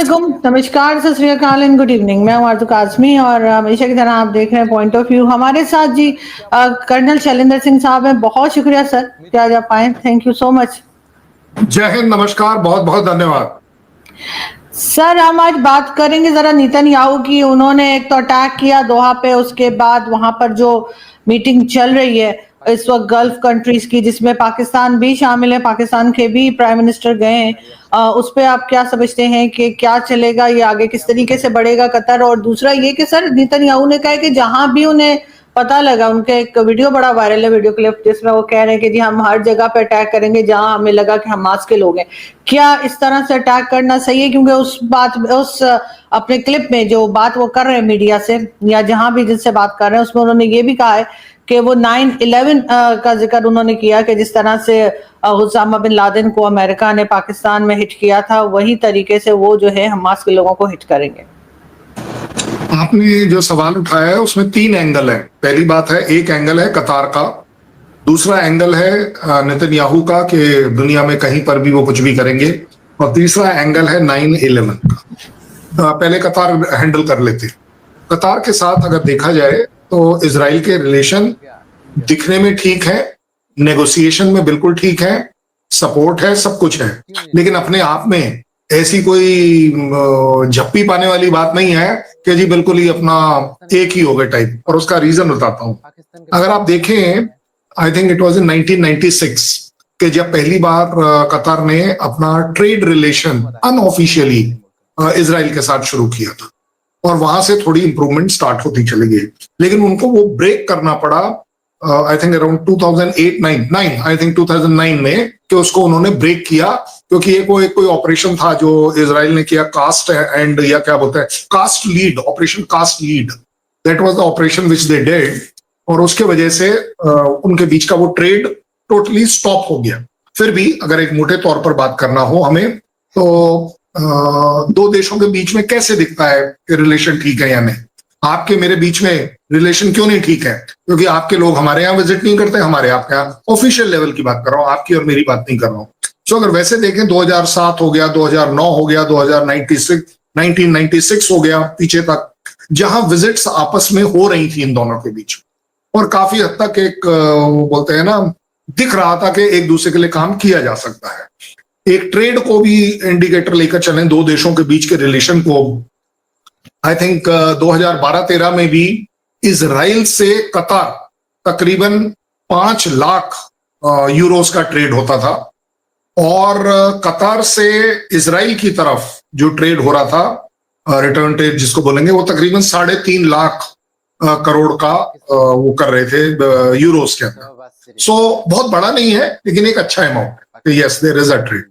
नमस्कार, सत श्री अकाल एंड गुड इवनिंग। मैं हूं आरज़ू काज़मी और हमेशा की तरह आप देख रहे हैं पॉइंट ऑफ व्यू। हमारे साथ जी कर्नल शैलेंद्र सिंह साहब हैं। बहुत शुक्रिया सर कि आज आप आए। Thank you so much. जय हिंद, नमस्कार, बहुत बहुत धन्यवाद। सर हम आज बात करेंगे जरा नेतन्याहू की। उन्होंने एक तो अटैक किया दोहा पे, उसके बाद वहां पर जो मीटिंग चल रही है इस वक्त गल्फ कंट्रीज की, जिसमें पाकिस्तान भी शामिल है, पाकिस्तान के भी प्राइम मिनिस्टर गए हैं, उस पे आप क्या समझते हैं कि क्या चलेगा, ये आगे किस तरीके से बढ़ेगा कतर? और दूसरा ये कि सर नेतन्याहू ने कहा कि जहां भी उन्हें पता लगा, उनके एक वीडियो बड़ा वायरल है, वीडियो क्लिप, जिसमें वो कह रहे हैं कि जी हम हर जगह पे अटैक करेंगे जहां हमें लगा कि हमास के लोग हैं। क्या इस तरह से अटैक करना सही है? क्योंकि उस अपने क्लिप में जो बात वो कर रहे हैं मीडिया से या जहां भी जिनसे बात कर रहे हैं, उसमें उन्होंने ये भी कहा है कि वो 9/11 का जिक्र उन्होंने किया कि जिस तरह से उसामा बिन लादेन को अमेरिका ने पाकिस्तान में हिट किया था, वही तरीके से वो जो है हमास के लोगों को हिट करेंगे। आपने जो सवाल उठाया है उसमें 3 एंगल है। पहली बात है, एक एंगल है कतार का, दूसरा एंगल है नेतन्याहू का कि दुनिया में कहीं पर भी वो कुछ भी करेंगे, और तीसरा एंगल है 9/11 का। पहले कतार हैंडल कर लेते। कतार के साथ अगर देखा जाए तो इजराइल के रिलेशन दिखने में ठीक है, नेगोशिएशन में बिल्कुल ठीक है, सपोर्ट है, सब कुछ है, लेकिन अपने आप में ऐसी कोई झप्पी पाने वाली बात नहीं है कि जी बिल्कुल ही अपना एक ही हो गए टाइप। और उसका रीजन बताता हूं। अगर आप देखें, I think it was in 1996 कि जब पहली बार कतार ने अपना ट्रेड रिलेशन अनऑफिशियली इजराइल के साथ शुरू किया था, और वहां से थोड़ी इंप्रूवमेंट स्टार्ट होती चली गई, लेकिन उनको वो ब्रेक करना पड़ा I think around 2008-9 I think 2009 में, कि उसको उन्होंने ब्रेक किया, क्योंकि कोई ऑपरेशन था जो इजराइल ने किया, कास्ट एंड या क्या बोलते हैं cast lead, operation cast lead, that was the operation which they did, और उसके वजह से उनके बीच का वो ट्रेड टोटली स्टॉप हो गया। फिर भी अगर एक मोटे तौर पर बात करना हो हमें, तो दो देशों के बीच में कैसे दिखता है कि रिलेशन ठीक है या नहीं। आपके मेरे बीच में रिलेशन क्यों नहीं ठीक है? क्योंकि आपके लोग हमारे यहाँ विजिट नहीं करते, हमारे आपके यहाँ, ऑफिशियल लेवल की बात कर रहा हूँ, आपकी और मेरी बात नहीं कर रहा हूँ। तो अगर वैसे देखें, 2007 हो गया, 2009 हो गया, 1996 हो गया पीछे तक, जहां विजिट्स आपस में हो रही थी इन दोनों के बीच, और काफी हद तक एक बोलते हैं ना, दिख रहा था कि एक दूसरे के लिए काम किया जा सकता है। एक ट्रेड को भी इंडिकेटर लेकर चलें दो देशों के बीच के रिलेशन को। आई थिंक 2012-13 में भी इजराइल से कतार तकरीबन 5 लाख यूरोस का ट्रेड होता था, और कतार से इजराइल की तरफ जो ट्रेड हो रहा था, रिटर्न ट्रेड जिसको बोलेंगे, वो तकरीबन 3.5 लाख करोड़ का वो कर रहे थे यूरोस के अंदर। सो बहुत बड़ा नहीं है, लेकिन एक अच्छा अमाउंट है। Yes, there is a trade.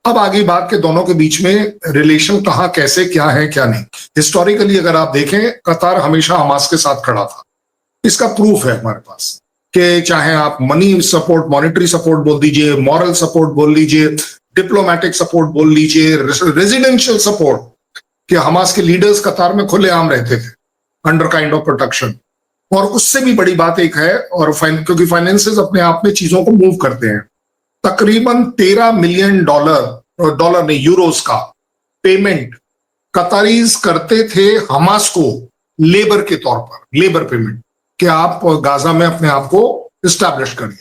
अब आगे बात के दोनों के बीच में रिलेशन कहाँ, कैसे, क्या है क्या नहीं। हिस्टोरिकली अगर आप देखें, कतार हमेशा हमास के साथ खड़ा था। इसका प्रूफ है हमारे पास कि चाहे आप मनी सपोर्ट, मॉनेटरी सपोर्ट बोल दीजिए, मॉरल सपोर्ट बोल लीजिए, डिप्लोमेटिक सपोर्ट बोल लीजिए, रेजिडेंशियल सपोर्ट, कि हमास के लीडर्स कतार में खुलेआम रहते थे अंडर काइंड ऑफ प्रोटेक्शन। और उससे भी बड़ी बात एक है, और क्योंकि फाइनेंसेस अपने आप में चीजों को मूव करते हैं, तकरीबन $13 मिलियन डॉलर नहीं, यूरोस का पेमेंट कतारीज करते थे हमास को लेबर के तौर पर, लेबर पेमेंट, कि आप गाजा में अपने आप को इस्टेब्लिश करिए।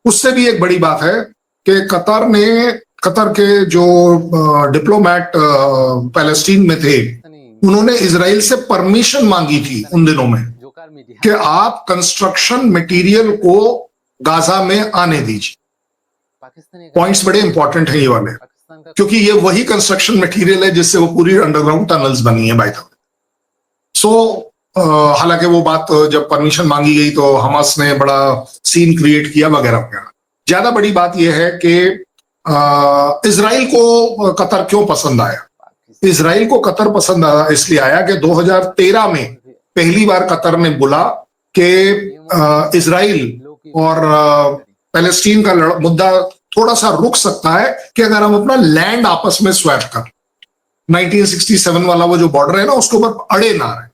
उससे भी एक बड़ी बात है कि कतर के जो डिप्लोमेट पैलेस्टीन में थे, उन्होंने इजराइल से परमिशन मांगी थी उन दिनों में कि आप कंस्ट्रक्शन मटेरियल को गाजा में आने दीजिए। पॉइंट्स बड़े इंपॉर्टेंट है ये वाले, क्योंकि ये वही कंस्ट्रक्शन मटेरियल है जिससे वो पूरी अंडरग्राउंड टनल्स बनी है बाय द वे। सो हालांकि वो बात जब परमिशन मांगी गई तो हमास ने बड़ा सीन क्रिएट किया वगैरह वगैरह। ज्यादा बड़ी बात यह है कि इजराइल को कतर क्यों पसंद आया। इजराइल को कतर पसंद इसलिए आया कि 2013 में पहली बार कतर ने बोला कि इजराइल और पैलेस्टीन का मुद्दा थोड़ा सा रुक सकता है कि अगर हम अपना लैंड आपस में स्वैप कर, 1967 वाला वो जो बॉर्डर है ना, उसके ऊपर अड़े ना रहे,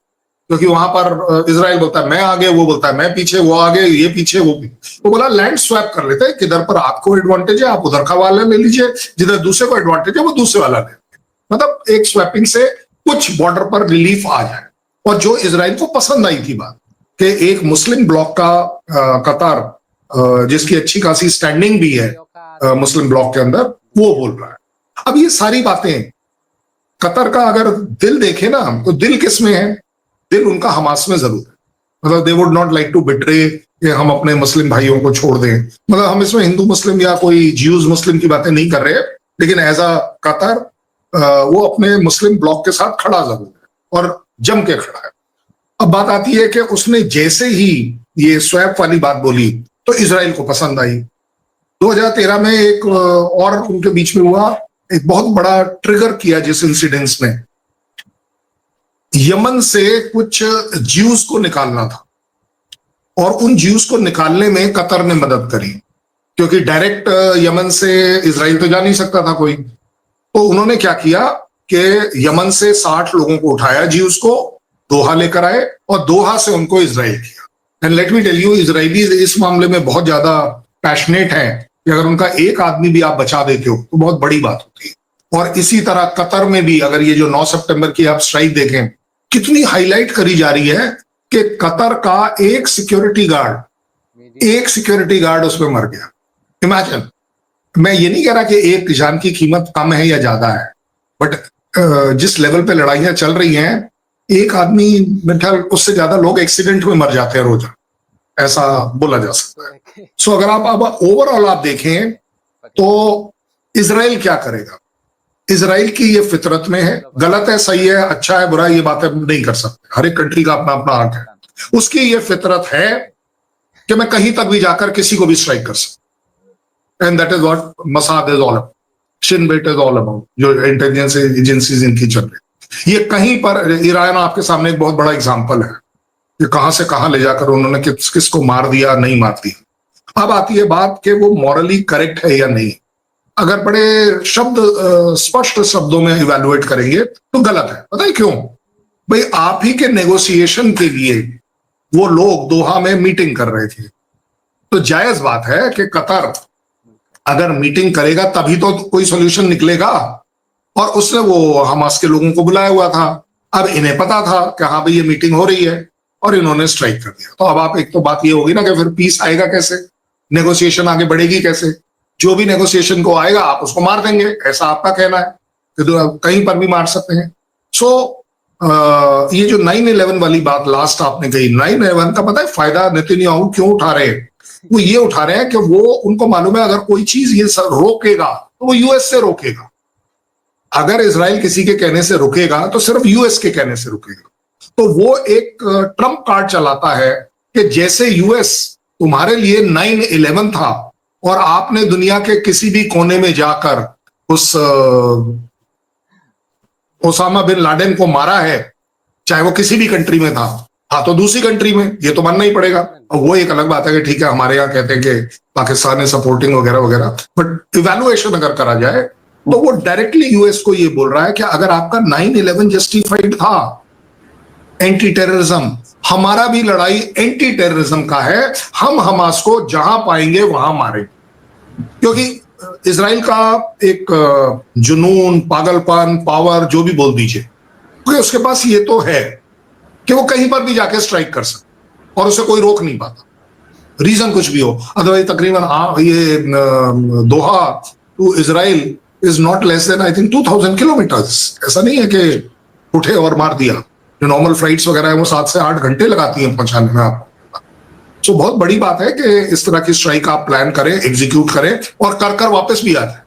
क्योंकि वहां पर इजराइल बोलता है मैं आगे, वो बोलता है मैं पीछे, वो आगे, ये पीछे, वो भी। तो बोला लैंड स्वैप कर लेते हैं, किधर पर आपको एडवांटेज है आप उधर का वाला ले लीजिए, जिधर दूसरे को एडवांटेज है वो दूसरे वाला ले। मतलब एक स्वैपिंग से कुछ बॉर्डर पर रिलीफ आ जाए। और जो इजराइल को पसंद आई थी बात कि एक मुस्लिम ब्लॉक का कतर, जिसकी अच्छी खासी स्टैंडिंग भी है मुस्लिम ब्लॉक के अंदर, वो बोल रहा है। अब ये सारी बातें कतर का अगर दिल देखे ना तो दिल किस में है? दिल उनका हमास में जरूर है। मतलब they would not like to betray कि हम अपने मुस्लिम भाइयों को छोड़ दें। मतलब हम इसमें हिंदू मुस्लिम या कोई ज्यूज मुस्लिम की बातें नहीं कर रहे, लेकिन एज अ कतर वो अपने मुस्लिम ब्लॉक के साथ खड़ा जरूर है और जम के खड़ा है। अब बात आती है कि उसने जैसे ही ये स्वैप वाली बात बोली तो इजराइल को पसंद आई। 2013 में एक और उनके बीच में हुआ, एक बहुत बड़ा ट्रिगर किया जिस इंसिडेंस में यमन से कुछ ज्यूज को निकालना था और उन ज्यूज को निकालने में कतर ने मदद करी, क्योंकि डायरेक्ट यमन से इजराइल तो जा नहीं सकता था कोई। तो उन्होंने क्या किया कि यमन से 60 लोगों को उठाया, ज्यूज को दोहा लेकर आए और दोहा से उनको इजराइल किया। And let me tell you, Israeli इस मामले में बहुत ज्यादा पैशनेट है कि अगर उनका एक आदमी भी आप बचा देते हो तो बहुत बड़ी बात होती है। और इसी तरह कतर में भी अगर ये जो 9 सितंबर की आप स्ट्राइक देखें, कितनी हाईलाइट करी जा रही है कि कतर का एक सिक्योरिटी गार्ड उसमें मर गया। इमेजिन, मैं ये नहीं कह रहा कि एक जान की कीमत कम है या ज्यादा है, बट जिस लेवल पे लड़ाइयां चल रही हैं, एक आदमी मेरे उससे ज्यादा लोग एक्सीडेंट में मर जाते हैं रोजा, ऐसा बोला जा सकता है। सो अगर आप अब ओवरऑल आप देखें तो इजराइल क्या करेगा? इजराइल की ये फितरत में है, गलत है सही है अच्छा है बुरा, ये बातें नहीं कर सकते, हर एक कंट्री का अपना अपना हक है। उसकी ये फितरत है कि मैं कहीं तक भी जाकर किसी को भी स्ट्राइक कर सकता। And that is what Mossad is all about, Shin Bet is all about, जो इंटेलिजेंस एजेंसीज इनकी चल रही। ये कहीं पर ईरान आपके सामने एक बहुत बड़ा एग्जाम्पल है कि कहां से कहां ले जाकर उन्होंने किसको मार दिया नहीं मार दिया। अब आती है बात कि वो मॉरली करेक्ट है या नहीं। अगर बड़े स्पष्ट शब्दों में इवैल्यूएट करेंगे तो गलत है। पता है क्यों? भाई आप ही के नेगोशिएशन के लिए वो लोग दोहा में मीटिंग कर रहे थे, तो जायज बात है कि कतर अगर मीटिंग करेगा तभी तो कोई सोल्यूशन निकलेगा। और उसने वो हमास के लोगों को बुलाया हुआ था। अब इन्हें पता था कि हाँ भाई ये मीटिंग हो रही है और इन्होंने स्ट्राइक कर दिया। तो अब आप एक तो बात ये होगी ना कि फिर पीस आएगा कैसे, नेगोशिएशन आगे बढ़ेगी कैसे? जो भी नेगोशिएशन को आएगा आप उसको मार देंगे, ऐसा आपका कहना है कि तो कहीं पर भी मार सकते हैं। सो ये जो 9/11 वाली बात लास्ट आपने कही, 9/11 का पता है फायदा नेतन्याहू क्यों उठा रहे हैं? वो ये उठा रहे हैं कि वो उनको मालूम है अगर कोई चीज ये रोकेगा तो वो यूएस से रोकेगा। अगर इजराइल किसी के कहने से रुकेगा तो सिर्फ यूएस के कहने से रुकेगा। तो वो एक ट्रम्प कार्ड चलाता है कि जैसे यूएस तुम्हारे लिए 9/11 था और आपने दुनिया के किसी भी कोने में जाकर उस ओसामा बिन लादेन को मारा है, चाहे वो किसी भी कंट्री में था तो दूसरी कंट्री में ये तो मानना ही पड़ेगा। और वो एक अलग बात है कि ठीक है हमारे यहाँ कहते हैं कि पाकिस्तान है सपोर्टिंग वगैरह वगैरह, बट इवैल्यूएशन अगर करा जाए तो वो डायरेक्टली यूएस को ये बोल रहा है कि अगर आपका 9/11 जस्टिफाइड था एंटी टेररिज्म, हमारा भी लड़ाई एंटी टेररिज्म का है, हम हमास को जहां पाएंगे वहां मारेंगे। क्योंकि इजराइल का एक जुनून, पागलपन, पावर जो भी बोल दीजिए, क्योंकि उसके पास ये तो है कि वो कहीं पर भी जाके स्ट्राइक कर सकता और उसे कोई रोक नहीं पाता, रीजन कुछ भी हो। अदरवाइज तकरीबन ये Doha to Israel is not less than I think 2000 kilometres. ऐसा नहीं है कि उठे और मार दिया। जो नॉर्मल फ्लाइट्स वगैरह है वो 7 से 8 घंटे लगाती हैं पहुंचाने में आपको। सो बहुत बड़ी बात है कि इस तरह की स्ट्राइक आप प्लान करें, एग्जीक्यूट करें और कर वापस भी आ जाए।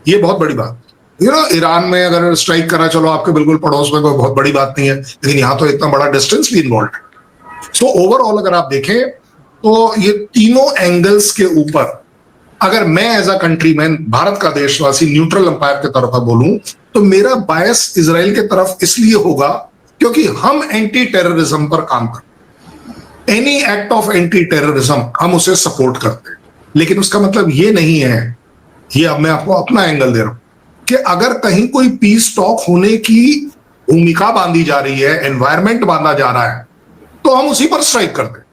ये बहुत बड़ी बात। ईरान में अगर स्ट्राइक करा, चलो आपके बिल्कुल पड़ोस में, कोई बहुत बड़ी बात नहीं है, लेकिन यहाँ तो इतना बड़ा डिस्टेंस भी इन्वॉल्व है। सो ओवरऑल अगर आप देखें तो ये तीनों एंगल्स के ऊपर अगर मैं as a country man, Bharat का देशवासी, न्यूट्रल अंपायर की तरफ बोलूं तो मेरा बायस इजराइल की तरफ इसलिए होगा क्योंकि हम एंटी टेररिज्म पर काम करते हैं। Any act of anti terrorism हम उसे सपोर्ट करते हैं। लेकिन उसका मतलब ये नहीं है, ये अब मैं आपको अपना एंगल दे रहा हूं, कि अगर कहीं कोई पीस टॉक होने की भूमिका बांधी जा रही है, एनवायरमेंट बांधा जा रहा है, तो हम उसी पर स्ट्राइक करते हैं।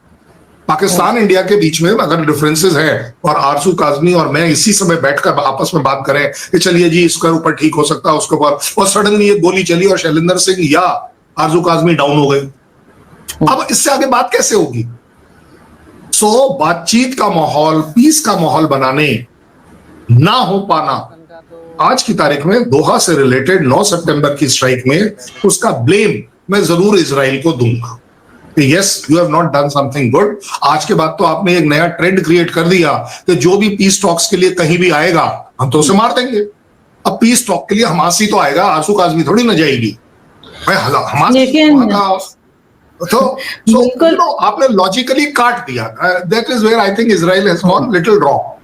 पाकिस्तान इंडिया के बीच में अगर डिफरेंसेस है और आरजू काजमी और मैं इसी समय बैठकर आपस में बात करें कि चलिए जी इसके ऊपर ठीक हो सकता है उसके ऊपर, और सडनली एक गोली चली और शैलेंद्र सिंह या आरजू काजमी डाउन हो गए, अब इससे आगे बात कैसे होगी? सो बातचीत का माहौल, पीस का माहौल बनाने ना हो पाना, आज की तारीख में दोहा से रिलेटेड 9 सितंबर की स्ट्राइक में उसका ब्लेम मैं जरूर इजराइल को दूंगा। Yes, you have not done something good. आज के बाद तो आपने एक नया ट्रेंड क्रिएट कर दिया कि जो भी पीस टॉक्स के लिए कहीं भी आएगा हम तो उसे मार देंगे। अब पीस टॉक के लिए हमास ही तो आएगा, आरजू काजमी थोड़ी ना जाएगी। हमास तो आपने लॉजिकली काट दिया। That is where I think Israel has gone little wrong.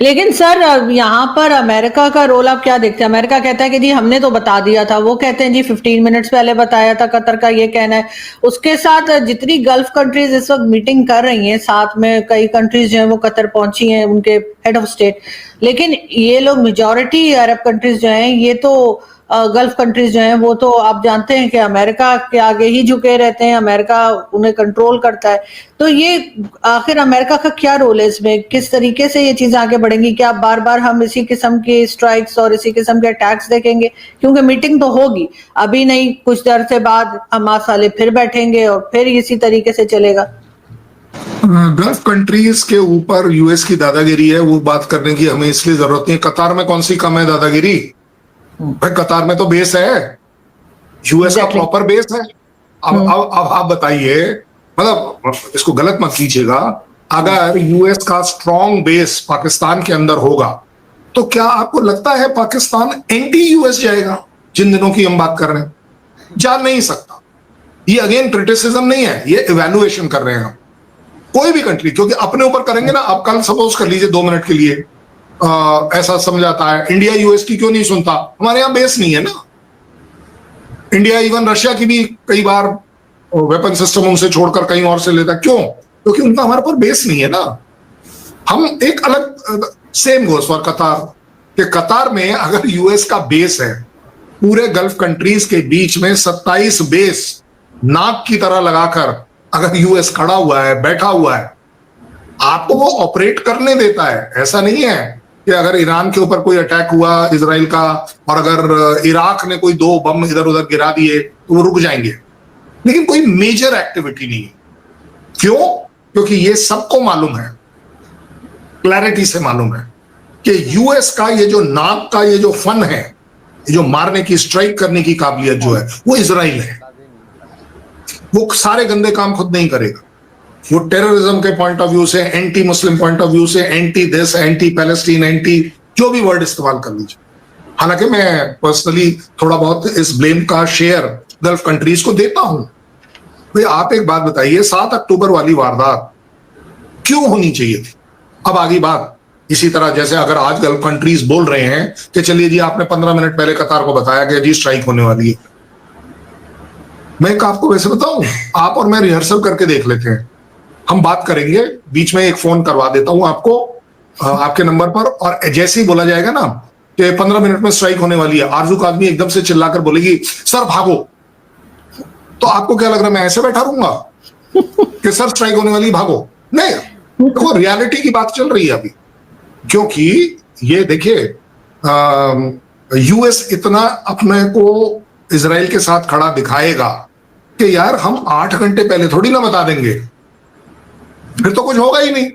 लेकिन सर यहाँ पर अमेरिका का रोल आप क्या देखते हैं? अमेरिका कहता है कि जी हमने तो बता दिया था, वो कहते हैं जी 15 मिनट्स पहले बताया था, कतर का ये कहना है। उसके साथ जितनी गल्फ कंट्रीज इस वक्त मीटिंग कर रही हैं, साथ में कई कंट्रीज जो है वो कतर पहुंची हैं, उनके हेड ऑफ स्टेट, लेकिन ये लोग मेजॉरिटी अरब कंट्रीज जो हैं, ये तो गल्फ कंट्रीज जो हैं वो तो आप जानते हैं कि अमेरिका के आगे ही झुके रहते हैं, अमेरिका उन्हें कंट्रोल करता है। तो ये आखिर अमेरिका का क्या रोल है इसमें? किस तरीके से ये चीजें आगे बढ़ेंगी? क्या बार बार हम इसी किस्म की स्ट्राइक्स और इसी किस्म के अटैक्स देखेंगे? क्योंकि मीटिंग तो होगी अभी नहीं, कुछ देर से बाद हमास वाले फिर बैठेंगे और फिर इसी तरीके से चलेगा। गल्फ कंट्रीज के ऊपर यूएस की दादागिरी है, वो बात करने की हमें इसलिए जरूरत नहीं है। कतार में कौन सी कम है दादागिरी? भाई कतार में तो बेस है, यूएस का प्रॉपर बेस है। अब आप बताइए, मतलब इसको गलत मत कीजिएगा, अगर यूएस का स्ट्रॉन्ग बेस पाकिस्तान के अंदर होगा तो क्या आपको लगता है पाकिस्तान एंटी यूएस जाएगा? जिन दिनों की हम बात कर रहे हैं, जा नहीं सकता। ये अगेन क्रिटिसिज्म नहीं है, ये इवैल्यूएशन कर रहे हैं हम। कोई भी कंट्री, क्योंकि अपने ऊपर करेंगे ना, आप कल सपोज कर लीजिए 2 मिनट के लिए ऐसा समझाता है इंडिया यूएस की क्यों नहीं सुनता, हमारे यहां बेस नहीं है ना। इंडिया इवन रशिया की भी कई बार वेपन सिस्टम उनसे छोड़कर कहीं और से लेता, क्यों? क्योंकि उनका हमारे पर बेस नहीं है ना। हम एक अलग, सेम गोस फॉर कतार, कि कतार में अगर यूएस का बेस है, पूरे गल्फ कंट्रीज के बीच में 27 बेस नाक की तरह लगाकर अगर यूएस खड़ा हुआ है, बैठा हुआ है, आपको वो ऑपरेट करने देता है। ऐसा नहीं है कि अगर ईरान के ऊपर कोई अटैक हुआ इजराइल का और अगर इराक ने कोई 2 बम इधर उधर गिरा दिए तो वो रुक जाएंगे, लेकिन कोई मेजर एक्टिविटी नहीं है। क्यों? क्योंकि ये सबको मालूम है, क्लैरिटी से मालूम है कि यूएस का ये जो नाक का ये जो फन है, ये जो मारने की, स्ट्राइक करने की काबिलियत जो है, वो इजराइल है। वो सारे गंदे काम खुद नहीं करेगा। वो टेररिज्म के पॉइंट ऑफ व्यू से, anti Muslim point of view से, anti this, anti Palestine, anti जो भी वर्ड इस्तेमाल कर लीजिए। हालांकि मैं पर्सनली थोड़ा बहुत इस ब्लेम का शेयर गल्फ कंट्रीज को देता हूं। भाई आप एक बात बताइए, 7 अक्टूबर वाली वारदात क्यों होनी चाहिए थी? अब आगे बात इसी तरह, जैसे अगर आज गल्फ कंट्रीज बोल रहे हैं कि चलिए जी आपने 15 मिनट पहले कतार को बताया कि जी स्ट्राइक होने वाली है, मैं आपको वैसे बताऊं, आप और मैं रिहर्सल करके देख लेते हैं, हम बात करेंगे, बीच में एक फोन करवा देता हूं आपको आपके नंबर पर, और जैसे ही बोला जाएगा ना कि 15 मिनट में स्ट्राइक होने वाली है, आरजू काजमी एकदम से चिल्लाकर बोलेगी सर भागो, तो आपको क्या लग रहा है मैं ऐसे बैठा रहूंगा कि सर स्ट्राइक होने वाली भागो? नहीं, देखो रियलिटी की बात चल रही है अभी। क्योंकि ये देखिए, यूएस इतना अपने को इजराइल के साथ खड़ा दिखाएगा कि यार हम 8 घंटे पहले थोड़ी ना बता देंगे, फिर तो कुछ होगा ही नहीं।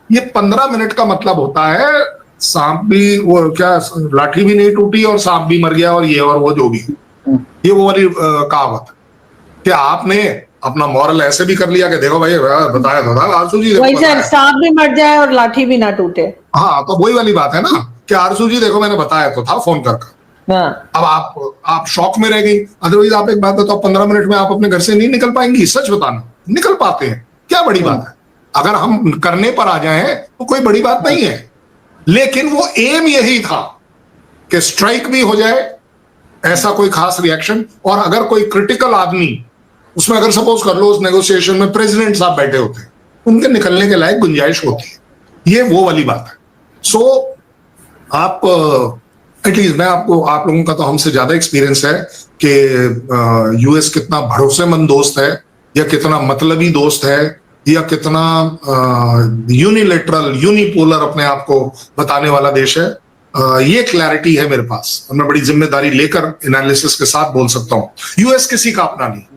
ये 15 मिनट का मतलब होता है सांप भी, वो क्या, लाठी भी नहीं टूटी और सांप भी मर गया और ये और वो जो भी, ये वो वाली कहावत कि आपने अपना मॉरल ऐसे भी कर लिया कि देखो भाई बताया था आरजू जी, वही सर, सांप भी मर जाए और लाठी भी ना टूटे। हाँ, तो वही वाली बात है ना कि आरजू जी देखो मैंने बताया तो था फोन करके। हाँ। अब आप शॉक में रह गई। अदरवाइज आप एक बात बताओ, 15 मिनट में आप अपने घर से नहीं निकल पाएंगी? सच बताना, निकल पाते हैं, क्या बड़ी बात है? अगर हम करने पर आ जाएं तो कोई बड़ी बात नहीं है। लेकिन वो एम यही था कि स्ट्राइक भी हो जाए, ऐसा कोई खास रिएक्शन, और अगर कोई क्रिटिकल आदमी उसमें, अगर सपोज कर लो उस नेगोशिएशन में प्रेसिडेंट साहब बैठे होते, उनके निकलने के लायक गुंजाइश होती है। ये वो वाली बात है। सो आप एटलीस्ट, मैं आपको, आप लोगों का तो हमसे ज्यादा एक्सपीरियंस है कि यूएस कितना भरोसेमंद दोस्त है या कितना मतलबी दोस्त है, या कितना यूनिलेटरल यूनिपोलर अपने आप को बताने वाला देश है, ये क्लैरिटी है मेरे पास और मैं बड़ी जिम्मेदारी लेकर एनालिसिस के साथ बोल सकता हूं। यूएस किसी का अपना नहीं,